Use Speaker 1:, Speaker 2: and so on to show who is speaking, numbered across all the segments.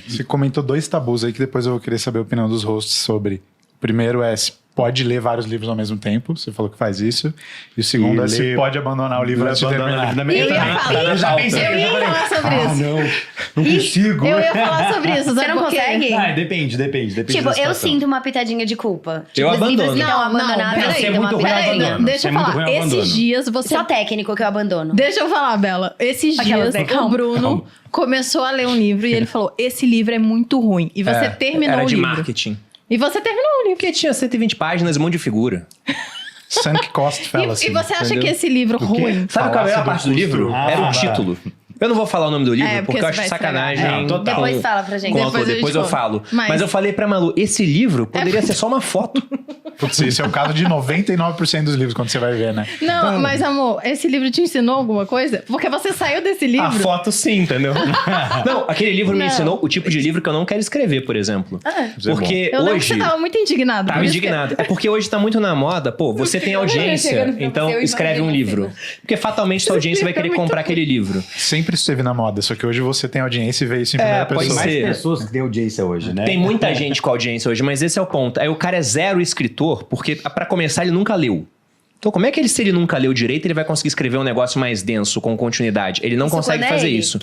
Speaker 1: Você comentou 2 tabus aí que depois eu vou querer saber a opinião dos hosts sobre. O primeiro é se pode ler vários livros ao mesmo tempo, você falou que faz isso. E o segundo é se pode abandonar o livro antes de terminar.
Speaker 2: Eu já pensei. Eu ia falar sobre isso.
Speaker 3: Não consigo.
Speaker 2: Eu ia falar sobre isso.
Speaker 4: Você não consegue?
Speaker 3: Depende.
Speaker 4: Tipo, eu sinto uma pitadinha de culpa.
Speaker 5: Eu
Speaker 4: Tipo, os livros que
Speaker 5: abandono.
Speaker 4: estão abandonados,
Speaker 2: peraí,
Speaker 4: tem uma pitadinha.
Speaker 2: Deixa eu falar. Esses dias você...
Speaker 4: Só técnico que eu abandono.
Speaker 2: Deixa eu falar, Bela. Esses
Speaker 4: Aquelas,
Speaker 2: dias
Speaker 4: né? Calma.
Speaker 2: o Bruno começou a ler um livro e ele falou, esse livro é muito ruim. E você terminou
Speaker 5: Era
Speaker 2: o
Speaker 5: de
Speaker 2: livro.
Speaker 5: marketing.
Speaker 2: E você terminou o livro.
Speaker 5: Porque tinha 120 páginas, um monte de figura.
Speaker 1: Sunk cost fallacy.
Speaker 2: E você acha
Speaker 5: entendeu?
Speaker 2: que esse livro ruim...
Speaker 5: Sabe qual é a parte do livro? Era o título. Eu não vou falar o nome do livro, porque eu acho sacanagem.
Speaker 4: Depois fala pra gente.
Speaker 5: Depois eu falo. Mas eu falei pra Malu, esse livro poderia ser só uma foto.
Speaker 1: Putz, esse é o caso de 99% dos livros, quando você vai ver, né?
Speaker 2: Não, mas amor, esse livro te ensinou alguma coisa? Porque você saiu desse livro...
Speaker 5: A foto sim, entendeu? Não, aquele livro me ensinou o tipo de livro que eu não quero escrever, por exemplo. Porque
Speaker 2: eu lembro
Speaker 5: hoje...
Speaker 2: que você tava muito indignado.
Speaker 5: Tava indignado. É porque hoje tá muito na moda, pô, você tem audiência, então escreve um livro. Porque fatalmente sua audiência vai querer comprar aquele livro.
Speaker 1: Sempre esteve na moda, só que hoje você tem audiência e vê isso em primeira pessoa.
Speaker 3: Tem mais pessoas que têm audiência hoje, né?
Speaker 5: Tem muita gente com audiência hoje, mas esse é o ponto. Aí o cara é zero escritor, porque pra começar ele nunca leu. Então como é que se ele nunca leu direito, ele vai conseguir escrever um negócio mais denso, com continuidade? Ele não consegue fazer isso.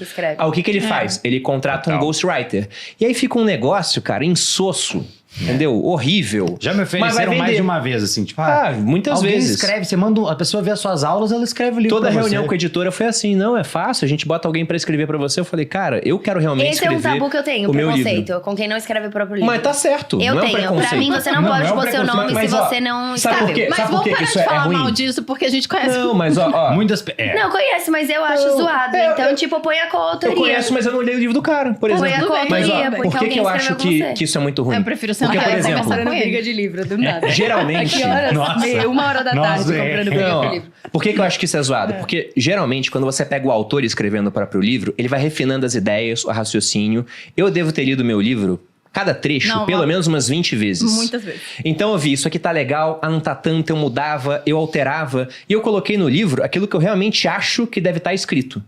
Speaker 5: O que ele faz? Ele contrata um ghostwriter. E aí fica um negócio, cara, insosso. Entendeu? Horrível.
Speaker 3: Já me ofereceram mais de uma vez, assim, tipo...
Speaker 5: muitas vezes.
Speaker 3: Escreve, você manda... A pessoa vê as suas aulas, ela escreve o livro
Speaker 5: Toda
Speaker 3: pra
Speaker 5: reunião
Speaker 3: você.
Speaker 5: com a editora foi assim, não, é fácil, a gente bota alguém pra escrever pra você. Eu falei, cara, eu quero realmente escrever
Speaker 4: Esse é um tabu que eu tenho,
Speaker 5: o meu
Speaker 4: preconceito,
Speaker 5: livro.
Speaker 4: com quem não escreve o próprio livro.
Speaker 5: Mas tá certo,
Speaker 4: Eu
Speaker 5: não é um
Speaker 4: tenho,
Speaker 5: preconceito.
Speaker 4: pra mim você não pode pôr seu nome se você não
Speaker 5: sabe por quê?
Speaker 4: escreveu.
Speaker 2: Mas
Speaker 5: Sabe por
Speaker 2: vamos
Speaker 5: quê
Speaker 2: parar
Speaker 5: que
Speaker 2: de
Speaker 5: isso é
Speaker 2: falar
Speaker 5: ruim?
Speaker 2: mal disso, porque a gente conhece...
Speaker 5: Não, mas ó...
Speaker 3: Muitas...
Speaker 4: Não, eu conheço, mas eu acho zoado. Então, tipo, põe a coautoria.
Speaker 5: Eu conheço, mas eu não leio o livro do cara, por exemplo.
Speaker 4: Põe a coautoria,
Speaker 5: Mas, ó,
Speaker 4: porque
Speaker 5: por que
Speaker 4: alguém
Speaker 5: eu acho
Speaker 4: escreveu com
Speaker 5: que isso é muito ruim?
Speaker 2: Eu prefiro sentar
Speaker 5: Porque, por
Speaker 2: e
Speaker 5: exemplo,
Speaker 2: conversar com ele.
Speaker 4: briga de livro, do nada.
Speaker 5: Geralmente...
Speaker 4: Que horas? 1h da tarde comprando briga
Speaker 5: Não,
Speaker 4: de livro.
Speaker 5: por que eu acho que isso é zoado? Porque, geralmente, quando você pega o autor escrevendo o próprio livro, ele vai refinando as ideias, o raciocínio. Eu devo ter lido meu livro, cada trecho, pelo menos umas 20 vezes.
Speaker 2: Muitas vezes.
Speaker 5: Então eu vi, isso aqui tá legal, não tá tanto, eu mudava, eu alterava. E eu coloquei no livro aquilo que eu realmente acho que deve estar escrito.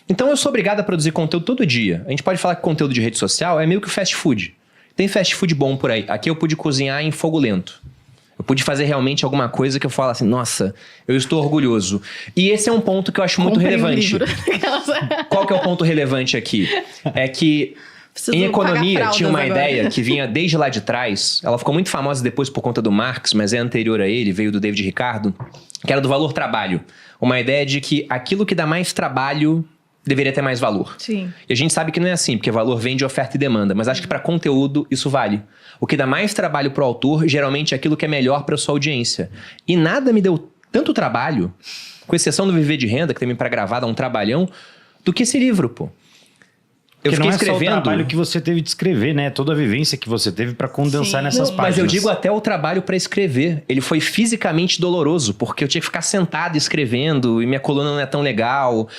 Speaker 5: Então eu sou obrigado a produzir conteúdo todo dia. A gente pode falar que conteúdo de rede social é meio que fast food. Tem fast food bom por aí. Aqui eu pude cozinhar em fogo lento. Eu pude fazer realmente alguma coisa que eu falo assim, nossa, eu estou orgulhoso. E esse é um ponto que eu acho muito relevante. Qual que é o ponto relevante aqui? É que em economia tinha uma ideia que vinha desde lá de trás. Ela ficou muito famosa depois por conta do Marx, mas é anterior a ele, veio do David Ricardo, que era do valor trabalho. Uma ideia de que aquilo que dá mais trabalho deveria ter mais valor.
Speaker 2: Sim.
Speaker 5: E a gente sabe que não é assim, porque valor vem de oferta e demanda, mas acho que para conteúdo isso vale. O que dá mais trabalho pro autor, geralmente é aquilo que é melhor para sua audiência. E nada me deu tanto trabalho, com exceção do Viver de Renda, que também para gravar dá um trabalhão, do que esse livro, pô. Eu fiquei escrevendo...
Speaker 3: Não é só o trabalho que você teve de escrever, né? Toda a vivência que você teve para condensar nessas páginas.
Speaker 5: Mas eu digo até o trabalho para escrever. Ele foi fisicamente doloroso, porque eu tinha que ficar sentado escrevendo e minha coluna não é tão legal.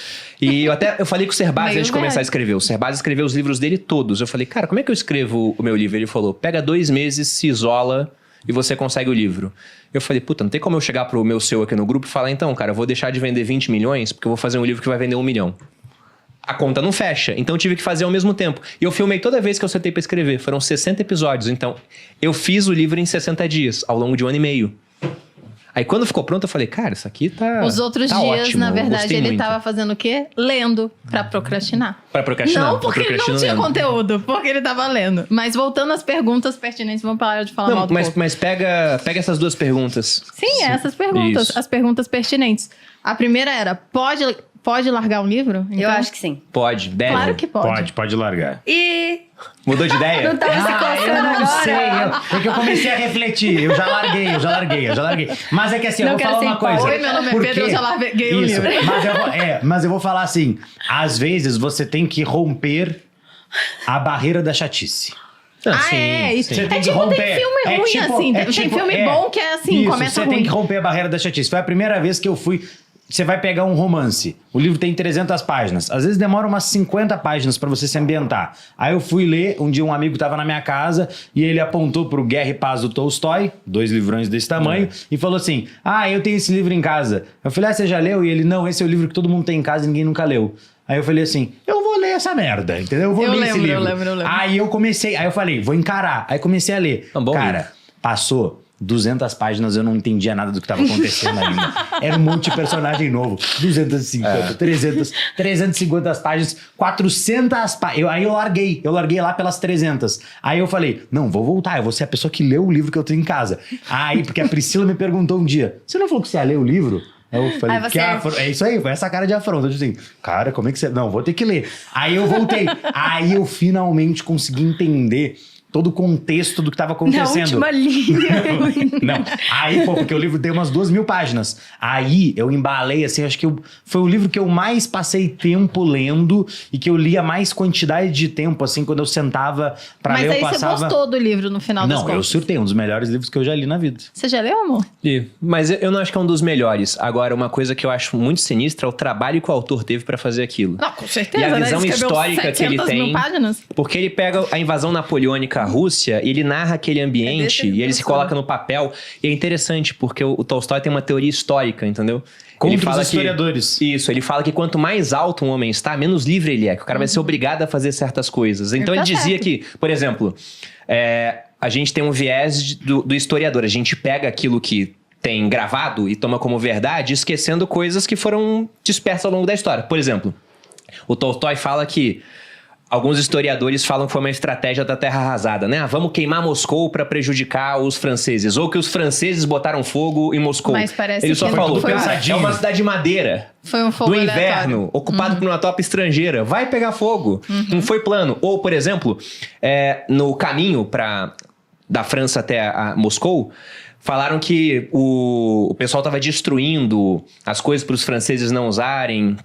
Speaker 5: E eu falei com o Cerbasi antes de começar a escrever. O Cerbasi escreveu os livros dele todos. Eu falei, cara, como é que eu escrevo o meu livro? Ele falou, pega 2 meses, se isola e você consegue o livro. Eu falei, puta, não tem como eu chegar pro meu seu aqui no grupo e falar, então, cara, eu vou deixar de vender 20 milhões porque eu vou fazer um livro que vai vender 1 milhão. A conta não fecha, então eu tive que fazer ao mesmo tempo. E eu filmei toda vez que eu sentei pra escrever. Foram 60 episódios, então eu fiz o livro em 60 dias, ao longo de 1 ano e meio. Aí quando ficou pronto, eu falei, cara, isso aqui tá
Speaker 2: Os outros dias,
Speaker 5: ótimo,
Speaker 2: na verdade, ele
Speaker 5: muito.
Speaker 2: tava fazendo o quê? Lendo, pra procrastinar.
Speaker 5: Pra procrastinar?
Speaker 2: Não, porque ele não tinha conteúdo, porque ele tava lendo. Mas voltando às perguntas pertinentes, vamos parar de falar mal do povo.
Speaker 5: Mas pega essas 2 perguntas.
Speaker 2: Sim, essas perguntas,
Speaker 5: Isso.
Speaker 2: as perguntas pertinentes. A primeira era, pode largar um livro? Então,
Speaker 4: Eu acho que sim.
Speaker 5: Pode, deve.
Speaker 2: Claro que pode.
Speaker 3: Pode largar.
Speaker 4: E...
Speaker 5: Mudou de ideia?
Speaker 4: Não tava se coçando
Speaker 3: eu não
Speaker 4: agora?
Speaker 3: sei, porque eu comecei a refletir. Eu já larguei. Mas é que assim,
Speaker 4: Não
Speaker 3: eu vou
Speaker 4: quero
Speaker 3: falar
Speaker 4: ser
Speaker 3: uma coisa.
Speaker 2: Oi, meu nome é Pedro, eu já larguei o
Speaker 3: Isso,
Speaker 2: livro.
Speaker 3: mas eu vou falar assim, às vezes você tem que romper a barreira da chatice.
Speaker 2: Isso.
Speaker 3: Você
Speaker 2: É tipo, tem filme ruim assim. Tem filme bom que é assim,
Speaker 3: isso,
Speaker 2: começa
Speaker 3: você
Speaker 2: ruim.
Speaker 3: tem que romper a barreira da chatice. Foi a primeira vez que eu fui... Você vai pegar um romance, o livro tem 300 páginas. Às vezes demora umas 50 páginas pra você se ambientar. Aí eu fui ler, um dia um amigo tava na minha casa e ele apontou pro Guerra e Paz do Tolstói, 2 livrões desse tamanho, e falou assim, eu tenho esse livro em casa. Eu falei, você já leu? E ele, não, esse é o livro que todo mundo tem em casa e ninguém nunca leu. Aí eu falei assim, eu vou ler ler essa merda, entendeu? Eu vou ler esse livro.
Speaker 2: Eu lembro.
Speaker 3: Aí eu falei, vou encarar. Aí comecei a ler.
Speaker 5: Um bom
Speaker 3: Cara,
Speaker 5: livro.
Speaker 3: passou 200 páginas, eu não entendia nada do que estava acontecendo ainda. Era um monte de personagem novo. 250, 300, 350 páginas, 400 páginas. Aí eu larguei lá pelas 300. Aí eu falei, não, vou voltar, eu vou ser a pessoa que leu o livro que eu tenho em casa. Aí, porque a Priscila me perguntou um dia, você não falou que você ia ler o livro? Eu falei, é isso aí, foi essa cara de afronta. Eu disse assim, cara, como é que você... Não, vou ter que ler. Aí eu voltei. Aí eu finalmente consegui entender todo o contexto do que estava acontecendo.
Speaker 4: Na última linha.
Speaker 3: Não. Aí, porque o livro tem umas 2.000 páginas. Aí eu embalei, assim, acho que foi o livro que eu mais passei tempo lendo e que eu lia mais quantidade de tempo, assim, quando eu sentava pra ler, eu passava...
Speaker 2: Mas aí você gostou do livro no final das contas?
Speaker 3: Não, eu surtei, um dos melhores livros que eu já li na vida.
Speaker 2: Você já leu, amor?
Speaker 5: Mas eu não acho que é um dos melhores. Agora, uma coisa que eu acho muito sinistra é o trabalho que o autor teve pra fazer aquilo.
Speaker 2: Não, com certeza,
Speaker 5: E a
Speaker 2: né?
Speaker 5: visão
Speaker 2: Ele escreveu
Speaker 5: histórica que ele
Speaker 2: 700 mil
Speaker 5: tem.
Speaker 2: páginas.
Speaker 5: Porque ele pega a invasão napoleônica à Rússia e ele narra aquele ambiente e ele se coloca no papel. E é interessante, porque o Tolstói tem uma teoria histórica, entendeu?
Speaker 3: Contra
Speaker 5: ele fala
Speaker 3: os historiadores.
Speaker 5: Isso, ele fala que quanto mais alto um homem está, menos livre ele é. Que o cara vai ser obrigado a fazer certas coisas. Então ele dizia que, por exemplo, a gente tem um viés do historiador. A gente pega aquilo que tem gravado e toma como verdade, esquecendo coisas que foram dispersas ao longo da história. Por exemplo, o Tolstói fala que alguns historiadores falam que foi uma estratégia da terra arrasada, né? Vamos queimar Moscou para prejudicar os franceses. Ou que os franceses botaram fogo em Moscou.
Speaker 2: Mas parece
Speaker 5: Ele só
Speaker 2: que
Speaker 5: falou,
Speaker 2: foi
Speaker 5: cara, é uma cidade de madeira.
Speaker 2: Foi um fogo
Speaker 5: do
Speaker 2: aleatório.
Speaker 5: inverno, ocupado por uma tropa estrangeira. Vai pegar fogo. Não foi plano. Ou, por exemplo, no caminho da França até Moscou, falaram que o pessoal estava destruindo as coisas para os franceses não usarem,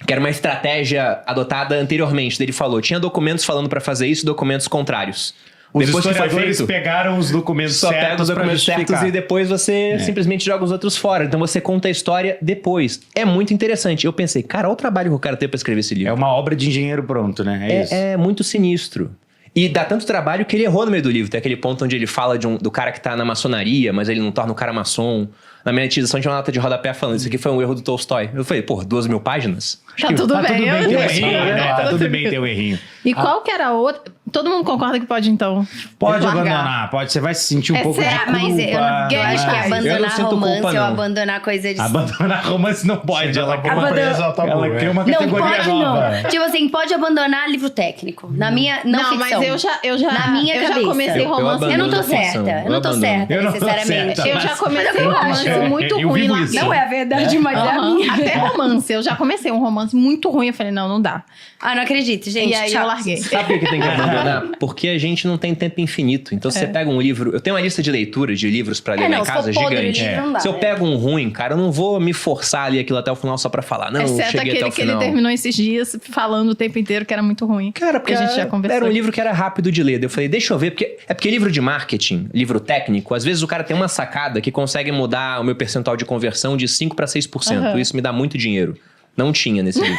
Speaker 5: que era uma estratégia adotada anteriormente. Ele falou, tinha documentos falando para fazer isso e documentos contrários.
Speaker 3: Os
Speaker 5: Depois que foi
Speaker 3: historiadores
Speaker 5: feito,
Speaker 3: pegaram os documentos
Speaker 5: só pega
Speaker 3: certos
Speaker 5: os
Speaker 3: pra
Speaker 5: documentos certos
Speaker 3: justificar.
Speaker 5: e depois você simplesmente joga os outros fora. Então você conta a história depois. É muito interessante. Eu pensei, cara, olha o trabalho que o cara teve para escrever esse livro.
Speaker 3: É uma obra de engenheiro pronto, né? É isso.
Speaker 5: É muito sinistro. E dá tanto trabalho que ele errou no meio do livro. Tem aquele ponto onde ele fala do cara que tá na maçonaria, mas ele não torna o cara maçom. Na minha edição tinha uma nota de rodapé falando, isso aqui foi um erro do Tolstói. Eu falei, 2.000 páginas?
Speaker 2: Tá tudo bem.
Speaker 3: Tudo bem ter um errinho,
Speaker 2: eu-
Speaker 3: né? Tá tudo bem ter um errinho.
Speaker 2: E qual que era a outra? Todo mundo concorda que pode, então?
Speaker 3: Pode
Speaker 2: largar.
Speaker 3: abandonar, você vai se sentir um pouco de
Speaker 2: sério?
Speaker 3: culpa.
Speaker 4: Mas eu acho que
Speaker 3: né?
Speaker 4: abandonar
Speaker 5: sinto
Speaker 4: romance
Speaker 5: culpa,
Speaker 4: ou
Speaker 5: não.
Speaker 4: abandonar coisa de...
Speaker 3: Abandonar romance não pode. Ela
Speaker 1: Ela tá presa ao tabu,
Speaker 3: ela cria uma
Speaker 4: Não
Speaker 3: categoria
Speaker 4: pode,
Speaker 3: nova.
Speaker 4: não. Tipo assim, pode abandonar livro técnico. Na minha, não ficção.
Speaker 2: mas eu já
Speaker 4: Na minha
Speaker 2: eu já
Speaker 4: cabeça.
Speaker 2: comecei
Speaker 5: Eu
Speaker 2: romance.
Speaker 5: abandono
Speaker 4: Eu não tô
Speaker 5: a ficção.
Speaker 4: certa. Eu não tô
Speaker 5: abandono.
Speaker 4: certa,
Speaker 3: Eu não tô
Speaker 4: necessariamente.
Speaker 3: certa.
Speaker 2: Eu já comecei
Speaker 4: eu
Speaker 2: romance
Speaker 4: acho.
Speaker 2: muito
Speaker 3: Eu
Speaker 2: ruim
Speaker 3: vivo
Speaker 2: lá.
Speaker 3: isso.
Speaker 4: Não é a verdade, mas é a
Speaker 2: Aham.
Speaker 4: minha.
Speaker 2: Até romance. Eu já comecei um romance muito ruim. Eu falei, não dá.
Speaker 4: Ah, não acredito, gente.
Speaker 2: E aí
Speaker 4: Tchau.
Speaker 2: eu larguei.
Speaker 5: Sabe por que tem que abandonar? Porque a gente não tem tempo infinito. Então, se você pega um livro... Eu tenho uma lista de leituras de livros pra ler lá
Speaker 4: não,
Speaker 5: em casa
Speaker 4: se for podre
Speaker 5: gigante.
Speaker 4: livro, não dá,
Speaker 5: Se eu
Speaker 4: né?
Speaker 5: pego um ruim, cara, eu não vou me forçar a ler aquilo até o final só pra falar. Não, eu
Speaker 2: Exceto
Speaker 5: cheguei até
Speaker 2: aquele
Speaker 5: o
Speaker 2: que ele
Speaker 5: final.
Speaker 2: terminou esses dias falando o tempo inteiro que era muito ruim.
Speaker 5: Cara, porque
Speaker 2: a gente já conversou.
Speaker 5: era um livro que era rápido de ler. Daí eu falei, deixa eu ver. Porque livro de marketing, livro técnico, às vezes o cara tem uma sacada que consegue mudar o meu percentual de conversão de 5% pra 6%. Isso me dá muito dinheiro. Não tinha nesse livro.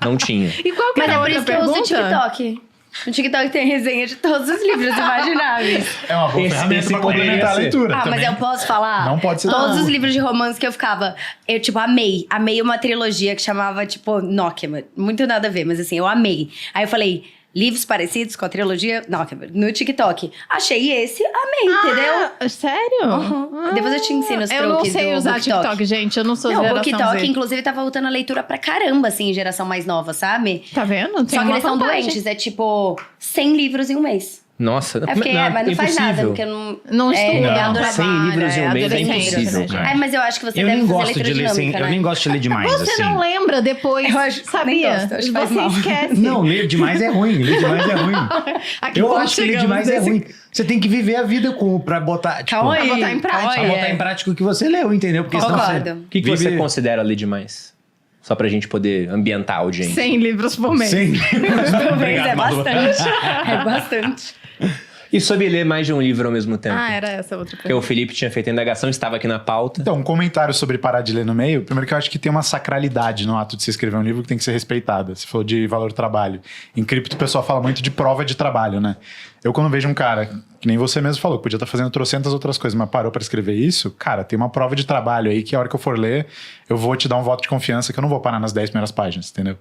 Speaker 5: Não tinha.
Speaker 2: E qual que
Speaker 4: Mas
Speaker 2: era
Speaker 4: é
Speaker 2: a
Speaker 4: por
Speaker 2: outra
Speaker 4: isso que eu uso o
Speaker 2: pergunta?
Speaker 4: TikTok. No TikTok tem resenha de todos os livros imagináveis.
Speaker 1: É uma boa ferramenta pra complementar a leitura
Speaker 4: Ah,
Speaker 1: também.
Speaker 4: mas eu posso falar?
Speaker 1: Não pode ser
Speaker 4: Todos
Speaker 1: tabu.
Speaker 4: os livros de romance que eu ficava... Eu, tipo, amei. Amei uma trilogia que chamava, tipo, Nokia. Muito nada a ver, mas assim, eu amei. Aí eu falei... Livros parecidos com a trilogia Nokia, no TikTok. Achei esse, amei, entendeu?
Speaker 2: Ah, sério?
Speaker 4: Uhum. Depois eu te ensino os
Speaker 2: Eu não
Speaker 4: truques
Speaker 2: sei
Speaker 4: do
Speaker 2: usar
Speaker 4: BookTok.
Speaker 2: TikTok, gente. Eu não sou
Speaker 4: Não, o
Speaker 2: geração
Speaker 4: BookTok,
Speaker 2: Z.
Speaker 4: inclusive, tá voltando a leitura pra caramba, assim, geração mais nova, sabe?
Speaker 2: Tá vendo? Tem
Speaker 4: Só que
Speaker 2: uma
Speaker 4: eles são
Speaker 2: vantagem.
Speaker 4: doentes, é tipo 100 livros em um mês.
Speaker 5: Nossa,
Speaker 4: É porque mas não faz nada,
Speaker 5: impossível.
Speaker 4: porque não.
Speaker 2: Não estuda,
Speaker 4: não.
Speaker 2: trabalha,
Speaker 5: 100 livros em um mês é
Speaker 2: adolescente,
Speaker 5: impossível,
Speaker 2: né,
Speaker 5: cara.
Speaker 2: gente?
Speaker 4: Mas eu acho que você
Speaker 3: Eu
Speaker 4: deve
Speaker 3: nem
Speaker 4: fazer
Speaker 3: gosto de
Speaker 4: leitura
Speaker 3: ler sem,
Speaker 4: dinâmica,
Speaker 3: eu
Speaker 4: né?
Speaker 3: nem gosto de ler demais,
Speaker 2: Você
Speaker 3: assim.
Speaker 2: não lembra depois,
Speaker 4: Eu acho- nem
Speaker 2: sabia?
Speaker 4: gosto, acho que faz
Speaker 2: Você
Speaker 4: mal.
Speaker 2: esquece.
Speaker 3: Não, ler demais é ruim. Ler demais é ruim.
Speaker 2: Aqui
Speaker 3: Eu
Speaker 2: como
Speaker 3: acho que ler
Speaker 2: chegamos
Speaker 3: demais é
Speaker 2: nesse-
Speaker 3: ruim. Você tem que viver a vida pra botar. Tipo,
Speaker 4: Calma aí.
Speaker 2: Pra botar em prática.
Speaker 3: pra botar em prática o que você leu, entendeu? Porque senão
Speaker 4: Concordo.
Speaker 5: O que você
Speaker 3: vive-
Speaker 5: considera ler demais? Só pra gente poder ambientar a audiência.
Speaker 2: 100 livros por mês.
Speaker 3: Sim.
Speaker 4: Talvez
Speaker 3: Obrigado,
Speaker 4: é
Speaker 3: Madu.
Speaker 4: bastante. É bastante.
Speaker 5: E sobre ler mais de um livro ao mesmo tempo?
Speaker 2: Ah, era essa outra
Speaker 5: Porque
Speaker 2: pergunta.
Speaker 5: o Felipe tinha feito a indagação, estava aqui na pauta.
Speaker 1: Então, um comentário sobre parar de ler no meio. Primeiro que eu acho que tem uma sacralidade no ato de se escrever um livro que tem que ser respeitada. Se for de valor trabalho. Em cripto o pessoal fala muito de prova de trabalho, né? Eu quando vejo um cara, que nem você mesmo falou, podia estar fazendo trocentas outras coisas, mas parou para escrever isso, cara, tem uma prova de trabalho aí que a hora que eu for ler, eu vou te dar um voto de confiança que eu não vou parar nas 10 primeiras páginas, entendeu?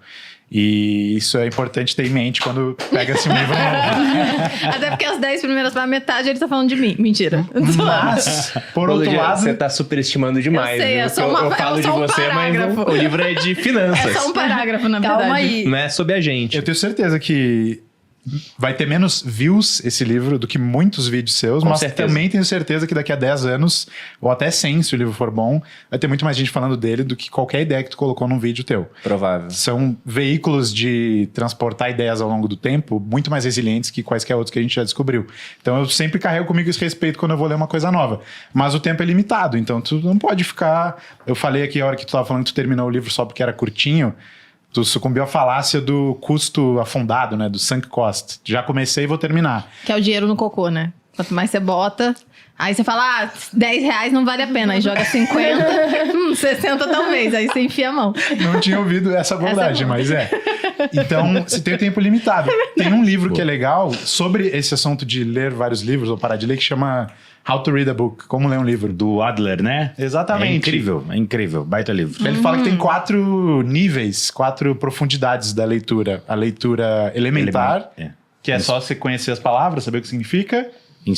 Speaker 1: E isso é importante ter em mente quando pega-se um livro novo.
Speaker 2: Até porque as 10 primeiras para metade ele tá falando de mim. Mentira.
Speaker 1: Mas, por outro lado...
Speaker 5: Você tá superestimando demais.
Speaker 2: Eu sei,
Speaker 5: viu?
Speaker 2: é só
Speaker 5: eu
Speaker 2: uma-
Speaker 5: falo
Speaker 2: é
Speaker 5: de
Speaker 2: só um
Speaker 5: você, mas
Speaker 2: parágrafo.
Speaker 5: o livro é de finanças.
Speaker 2: É só um parágrafo, na verdade.
Speaker 4: Calma aí.
Speaker 5: Não é sobre a gente.
Speaker 1: Eu tenho certeza que vai ter menos views esse livro do que muitos vídeos seus,
Speaker 5: Com
Speaker 1: mas
Speaker 5: certeza.
Speaker 1: também tenho certeza que daqui a 10 anos, ou até 100, se o livro for bom, vai ter muito mais gente falando dele do que qualquer ideia que tu colocou num vídeo teu.
Speaker 5: Provável.
Speaker 1: São veículos de transportar ideias ao longo do tempo muito mais resilientes que quaisquer outros que a gente já descobriu. Então eu sempre carrego comigo esse respeito quando eu vou ler uma coisa nova. Mas o tempo é limitado, então tu não pode ficar... Eu falei aqui a hora que tu tava falando que tu terminou o livro só porque era curtinho, tu sucumbiu à falácia do custo afundado, né? Do sunk cost. Já comecei e vou terminar.
Speaker 2: Que é o dinheiro no cocô, né? Quanto mais você bota... Aí você fala, 10 reais não vale a pena. Aí joga 50, 60 talvez. Aí você enfia a mão.
Speaker 1: Não tinha ouvido essa abordagem, mas é. Então, se tem o tempo limitado. Tem um livro que é legal sobre esse assunto de ler vários livros ou parar de ler que chama How to Read a Book. Como ler um livro.
Speaker 3: Do Adler, né?
Speaker 1: Exatamente.
Speaker 3: É incrível. Baita livro.
Speaker 1: Ele fala que tem 4 níveis, 4 profundidades da leitura. A leitura elementar,
Speaker 3: É.
Speaker 1: que é só você conhecer as palavras, saber o que significa.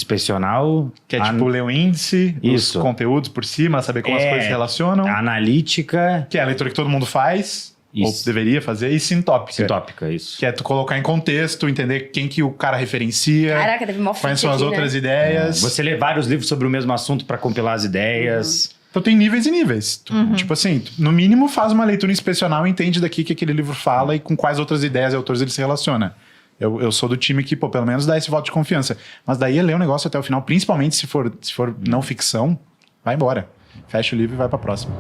Speaker 3: Inspecional.
Speaker 1: Que é tipo ler o índice,
Speaker 3: Isso.
Speaker 1: os conteúdos por cima, saber como as coisas se relacionam.
Speaker 3: Analítica.
Speaker 1: Que é a leitura que todo mundo faz, ou
Speaker 3: Isso.
Speaker 1: deveria fazer. E sintópica.
Speaker 3: Sintópica, isso.
Speaker 1: Que é tu colocar em contexto, entender quem que o cara referencia.
Speaker 4: Caraca, teve mó
Speaker 1: Quais
Speaker 4: fit
Speaker 1: são as
Speaker 4: aqui,
Speaker 1: outras
Speaker 4: né?
Speaker 1: ideias.
Speaker 3: Você lê vários livros sobre o mesmo assunto para compilar as ideias.
Speaker 1: Então tem níveis e níveis. Tipo assim, no mínimo faz uma leitura inspecional e entende daqui que aquele livro fala e com quais outras ideias e autores ele se relaciona. Eu sou do time que, pô, pelo menos dá esse voto de confiança. Mas daí é ler o negócio até o final, principalmente se for não ficção, vai embora. Fecha o livro e vai pra próxima.